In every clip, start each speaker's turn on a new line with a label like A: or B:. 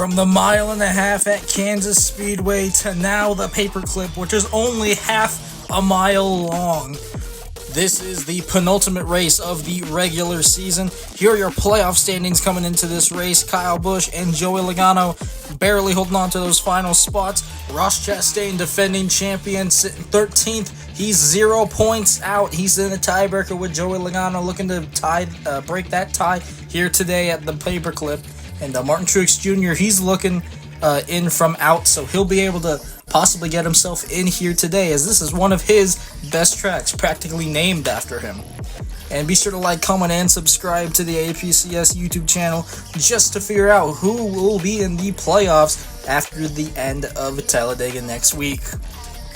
A: From the 1.5 miles at Kansas Speedway to now the Paperclip, which is only half a mile long. This is the penultimate race of the regular season. Here are your playoff standings coming into this race. Kyle Busch and Joey Logano barely holding on to those final spots. Ross Chastain, defending champion, sitting 13th. He's 0 points out. He's in a tiebreaker with Joey Logano, looking to break that tie here today at the Paperclip. And Martin Truex Jr., he's looking in from out, so he'll be able to possibly get himself in here today, as this is one of his best tracks, practically named after him. And be sure to like, comment, and subscribe to the AAPCS YouTube channel just to figure out who will be in the playoffs after the end of Talladega next week.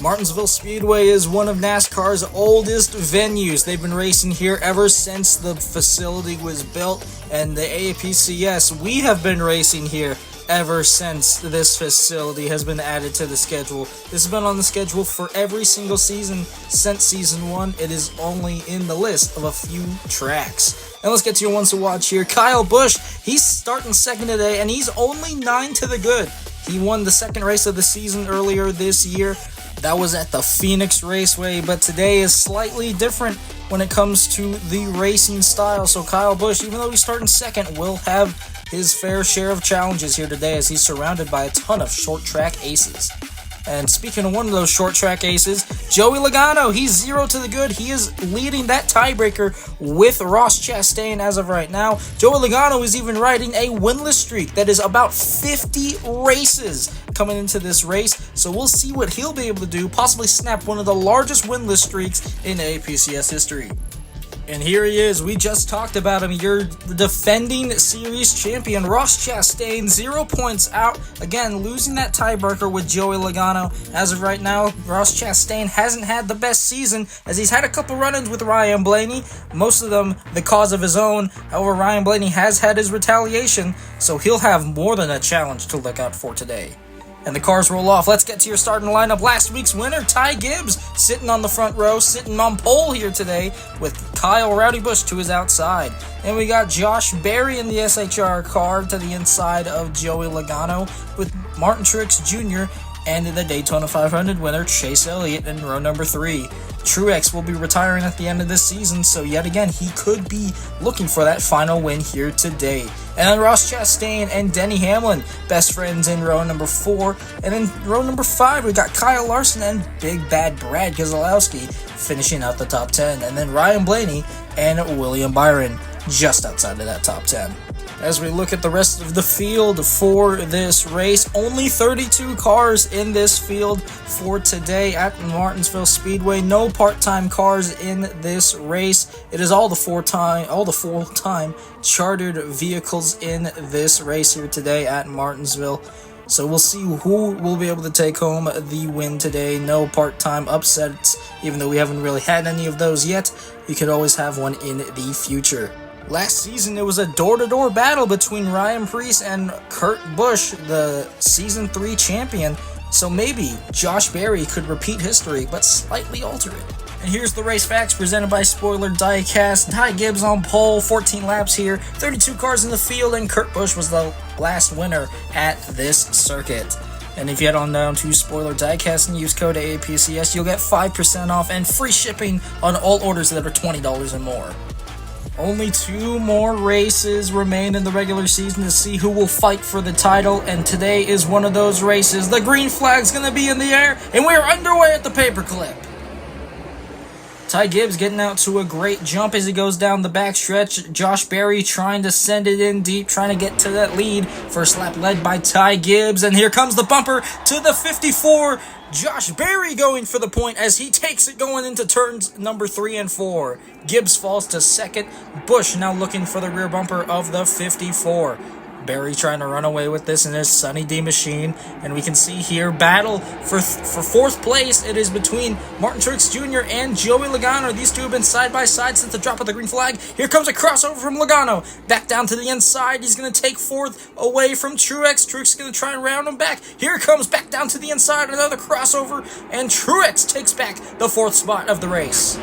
A: Martinsville Speedway is one of NASCAR's oldest venues. They've been racing here ever since the facility was built, and the AAPCS, we have been racing here ever since this facility has been added to the schedule. This has been on the schedule for every single season since season 1. It is only in the list of a few tracks. And let's get to your ones to watch here. Kyle Busch, he's starting second today, and he's only 9 to the good. He won the second race of the season earlier this year. That was at the Phoenix Raceway, but today is slightly different when it comes to the racing style. So Kyle Busch, even though he's starting second, will have his fair share of challenges here today, as he's surrounded by a ton of short track aces. And speaking of one of those short track aces, Joey Logano, he's 0 to the good. He is leading that tiebreaker with Ross Chastain as of right now. Joey Logano is even riding a winless streak that is about 50 races coming into this race. So we'll see what he'll be able to do, possibly snap one of the largest winless streaks in AAPCS history. And here he is. We just talked about him. Your defending series champion, Ross Chastain, 0 points out. Again, losing that tiebreaker with Joey Logano. As of right now, Ross Chastain hasn't had the best season, as he's had a couple run-ins with Ryan Blaney, most of them the cause of his own. However, Ryan Blaney has had his retaliation, so he'll have more than a challenge to look out for today. And the cars roll off. Let's get to your starting lineup. Last week's winner, Ty Gibbs, sitting on the front row, sitting on pole here today with Kyle Rowdy Busch to his outside. And we got Josh Berry in the SHR car to the inside of Joey Logano, with Martin Truex Jr. and the Daytona 500 winner, Chase Elliott, in row number 3. Truex will be retiring at the end of this season, so yet again, he could be looking for that final win here today. And then Ross Chastain and Denny Hamlin, best friends, in row number 4. And in row number 5, we got Kyle Larson and Big Bad Brad Keselowski finishing out the top 10. And then Ryan Blaney and William Byron just outside of that top 10. As we look at the rest of the field for this race, only 32 cars in this field for today at Martinsville Speedway. No part-time cars in this race. It is all the full-time chartered vehicles in this race here today at Martinsville. So we'll see who will be able to take home the win today. No part-time upsets, even though we haven't really had any of those yet. You could always have one in the future. Last season, it was a door-to-door battle between Ryan Preece and Kurt Busch, the Season 3 champion. So maybe Josh Berry could repeat history, but slightly alter it. And here's the race facts presented by Spoiler Diecast. Ty Gibbs on pole, 14 laps here, 32 cars in the field, and Kurt Busch was the last winner at this circuit. And if you head on down to Spoiler Diecast and use code AAPCS, you'll get 5% off and free shipping on all orders that are $20 or more. Only 2 more races remain in the regular season to see who will fight for the title, and today is one of those races. The green flag's going to be in the air, and we're underway at the Paperclip. Ty Gibbs getting out to a great jump as he goes down the backstretch. Josh Berry trying to send it in deep, trying to get to that lead. First lap led by Ty Gibbs, and here comes the bumper to the 54. Josh Berry going for the point as he takes it going into turns number 3 and 4. Gibbs falls to second. Busch now looking for the rear bumper of the 54. Berry trying to run away with this in his Sunny D machine, and we can see here battle for 4th place. It is between Martin Truex Jr. and Joey Logano. These two have been side by side since the drop of the green flag. Here comes a crossover from Logano, back down to the inside. He's going to take 4th away from Truex. Truex is going to try and round him back. Here comes back down to the inside, another crossover, and Truex takes back the 4th spot of the race.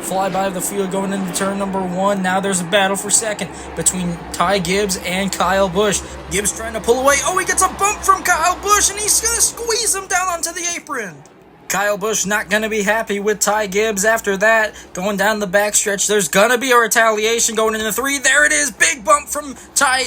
A: flyby of the field going into turn number 1. Now there's a battle for second between Ty Gibbs and Kyle Busch. Gibbs trying to pull away. Oh, he gets a bump from Kyle Busch, and he's going to squeeze him down onto the apron. Kyle Busch not going to be happy with Ty Gibbs after that. Going down the backstretch, there's going to be a retaliation going into 3. There it is. Big bump from Ty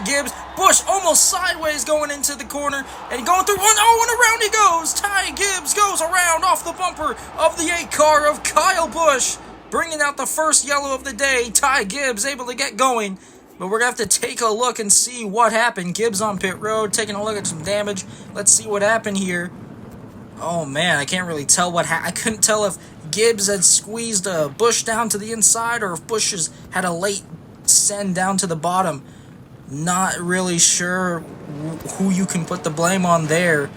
A: Gibbs. Busch almost sideways going into the corner and going through. And around he goes. Ty Gibbs goes around off the bumper of the 8 car of Kyle Busch, bringing out the first yellow of the day. Ty Gibbs able to get going. But we're going to have to take a look and see what happened. Gibbs on pit road, taking a look at some damage. Let's see what happened here. Oh man, I can't really tell I couldn't tell if Gibbs had squeezed Busch down to the inside or if Busch had a late send down to the bottom. Not really sure who you can put the blame on there,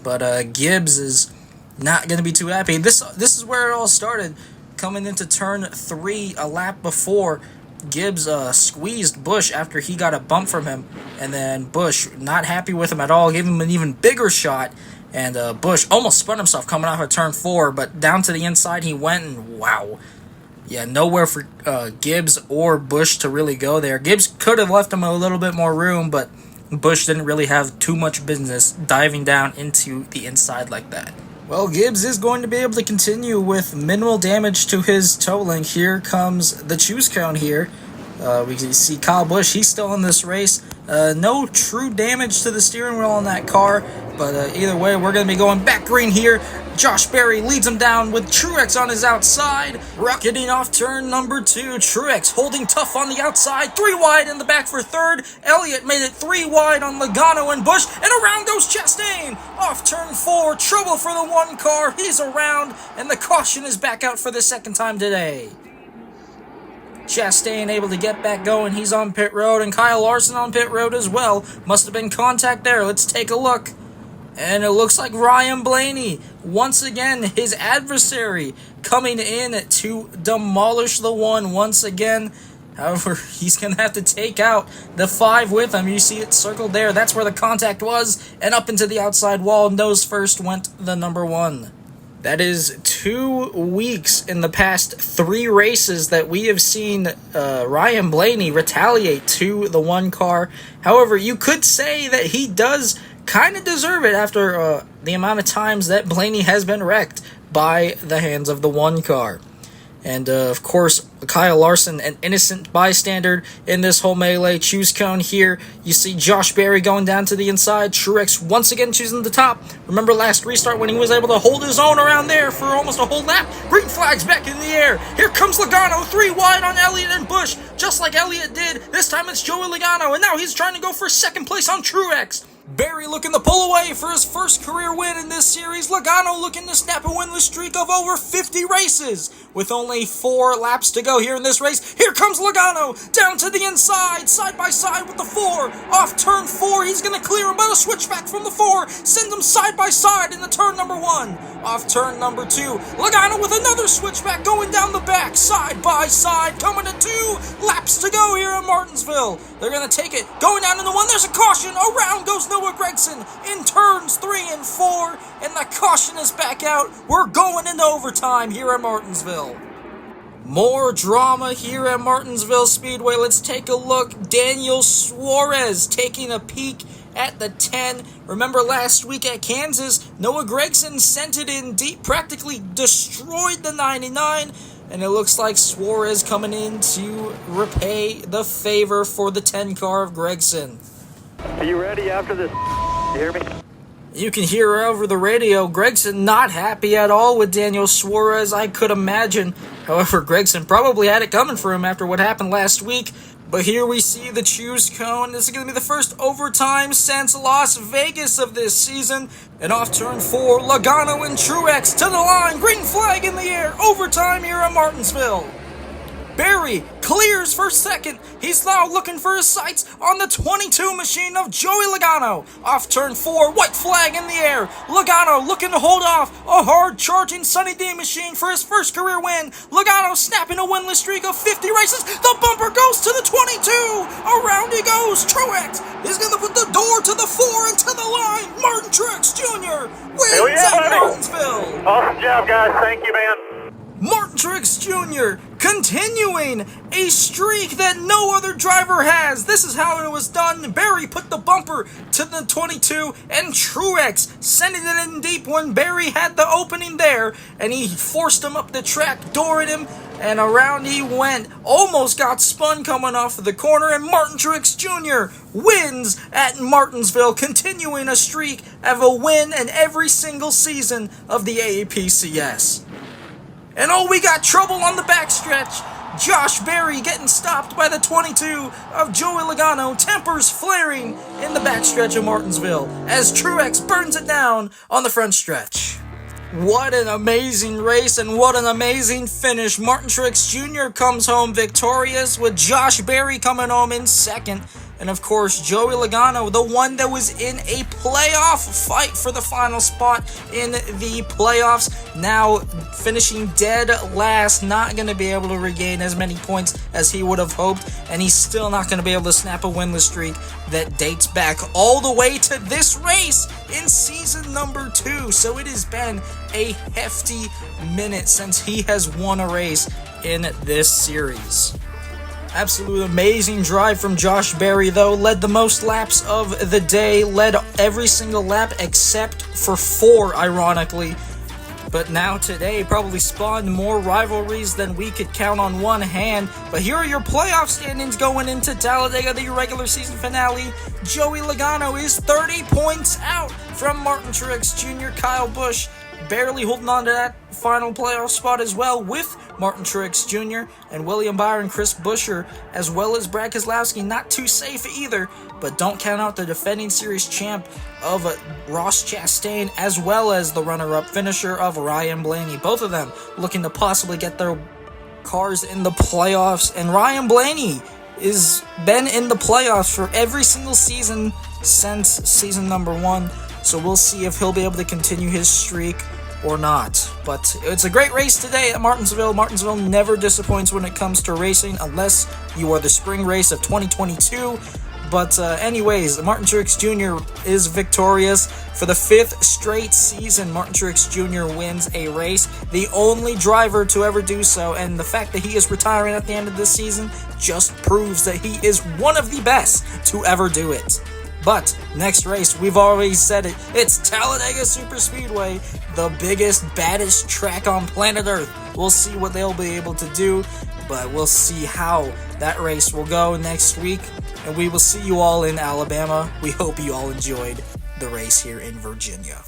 A: but Gibbs is not going to be too happy. This is where it all started. Coming into turn 3, a lap before, Gibbs squeezed Busch after he got a bump from him, and then Busch not happy with him at all, gave him an even bigger shot. And Busch almost spun himself coming off of turn 4, but down to the inside he went, and wow. Yeah, nowhere for Gibbs or Busch to really go there. Gibbs could have left him a little bit more room, but Busch didn't really have too much business diving down into the inside like that. Well, Gibbs is going to be able to continue with minimal damage to his toe link. Here comes the choose cone here. We can see Kyle Busch, he's still in this race. No true damage to the steering wheel on that car, but either way, we're going to be going back green here. Josh Berry leads him down with Truex on his outside. Rocketing off turn number 2. Truex holding tough on the outside. 3 wide in the back for third. Elliott made it 3 wide on Logano and Busch. And around goes Chastain. Off turn 4. Trouble for the 1 car. He's around. And the caution is back out for the second time today. Chastain able to get back going. He's on pit road. And Kyle Larson on pit road as well. Must have been contact there. Let's take a look. And it looks like Ryan Blaney, once again, his adversary, coming in to demolish the 1 once again. However, he's going to have to take out the 5 with him. You see it circled there. That's where the contact was. And up into the outside wall. Nose first went the number 1. That is 2 weeks in the past 3 races that we have seen Ryan Blaney retaliate to the 1 car. However, you could say that he does kind of deserve it after the amount of times that Blaney has been wrecked by the hands of the 1 car. And, of course, Kyle Larson, an innocent bystander in this whole melee. Choose cone here. You see Josh Berry going down to the inside. Truex once again choosing the top. Remember last restart when he was able to hold his own around there for almost a whole lap? Green flag's back in the air. Here comes Logano, 3 wide on Elliott and Busch. Just like Elliott did. This time it's Joey Logano, and now he's trying to go for second place on Truex. Berry looking to pull away for his first career win in this series. Logano looking to snap a winless streak of over 50 races. With only 4 laps to go here in this race, here comes Logano down to the inside, side by side with the 4. Off turn 4, he's going to clear him, but a switchback from the 4. Send them side by side into turn number 1. Off turn number 2, Logano with another switchback going down the back, side by side, coming to 2 laps to go here in Martinsville. They're going to take it, going down into 1, there's a caution, around goes Noah Gragson in turns 3 and 4, and the caution is back out. We're going into overtime here at Martinsville. More drama here at Martinsville Speedway. Let's take a look. Daniel Suarez taking a peek at the 10. Remember last week at Kansas, Noah Gragson sent it in deep, practically destroyed the 99. And it looks like Suarez coming in to repay the favor for the 10 car of Gragson.
B: Are you ready after this? You hear me?
A: You can hear over the radio, Gragson not happy at all with Daniel Suarez, I could imagine. However, Gragson probably had it coming for him after what happened last week. But here we see the choose cone. This is going to be the first overtime since Las Vegas of this season. And off turn 4, Logano and Truex to the line. Green flag in the air. Overtime here at Martinsville. Berry clears for second. He's now looking for his sights on the 22 machine of Joey Logano. Off turn 4, white flag in the air. Logano looking to hold off a hard-charging Sunny D machine for his first career win. Logano snapping a winless streak of 50 races. The bumper goes to the 22. Around he goes. Truex is going to put the door to the 4 and to the line. Martin Truex Jr. wins at Martinsville.
B: Awesome job, guys. Thank you, man.
A: Martin Truex Jr. continuing a streak that no other driver has. This is how it was done. Barry put the bumper to the 22, and Truex sending it in deep when Barry had the opening there, and he forced him up the track, doored him, and around he went. Almost got spun coming off of the corner, and Martin Truex Jr. wins at Martinsville, continuing a streak of a win in every single season of the AAPCS. And oh, we got trouble on the backstretch. Josh Berry getting stopped by the 22 of Joey Logano, tempers flaring in the backstretch of Martinsville as Truex burns it down on the front stretch. What an amazing race and what an amazing finish. Martin Truex Jr. comes home victorious with Josh Berry coming home in second. And of course, Joey Logano, the one that was in a playoff fight for the final spot in the playoffs, now finishing dead last, not going to be able to regain as many points as he would have hoped, and he's still not going to be able to snap a winless streak that dates back all the way to this race in season number 2. So it has been a hefty minute since he has won a race in this series. Absolute amazing drive from Josh Berry, though. Led the most laps of the day. Led every single lap except for 4, ironically. But now today probably spawned more rivalries than we could count on one hand. But here are your playoff standings going into Talladega, the regular season finale. Joey Logano is 30 points out from Martin Truex Jr. Kyle Busch barely holding on to that final playoff spot as well, with Martin Truex Jr. and William Byron, Chris Buescher, as well as Brad Keselowski, not too safe either. But don't count out the defending series champ of Ross Chastain, as well as the runner-up finisher of Ryan Blaney. Both of them looking to possibly get their cars in the playoffs. And Ryan Blaney has been in the playoffs for every single season since season number 1. So we'll see if he'll be able to continue his streak or not. But it's a great race today at Martinsville. Martinsville never disappoints when it comes to racing, unless you are the spring race of 2022. But anyways, Martin Truex Jr. is victorious for the 5th straight season. Martin Truex Jr. wins a race, the only driver to ever do so, and the fact that he is retiring at the end of this season just proves that he is one of the best to ever do it. But next race, we've already said it, it's Talladega Superspeedway, the biggest, baddest track on planet Earth. We'll see what they'll be able to do, but we'll see how that race will go next week. And we will see you all in Alabama. We hope you all enjoyed the race here in Virginia.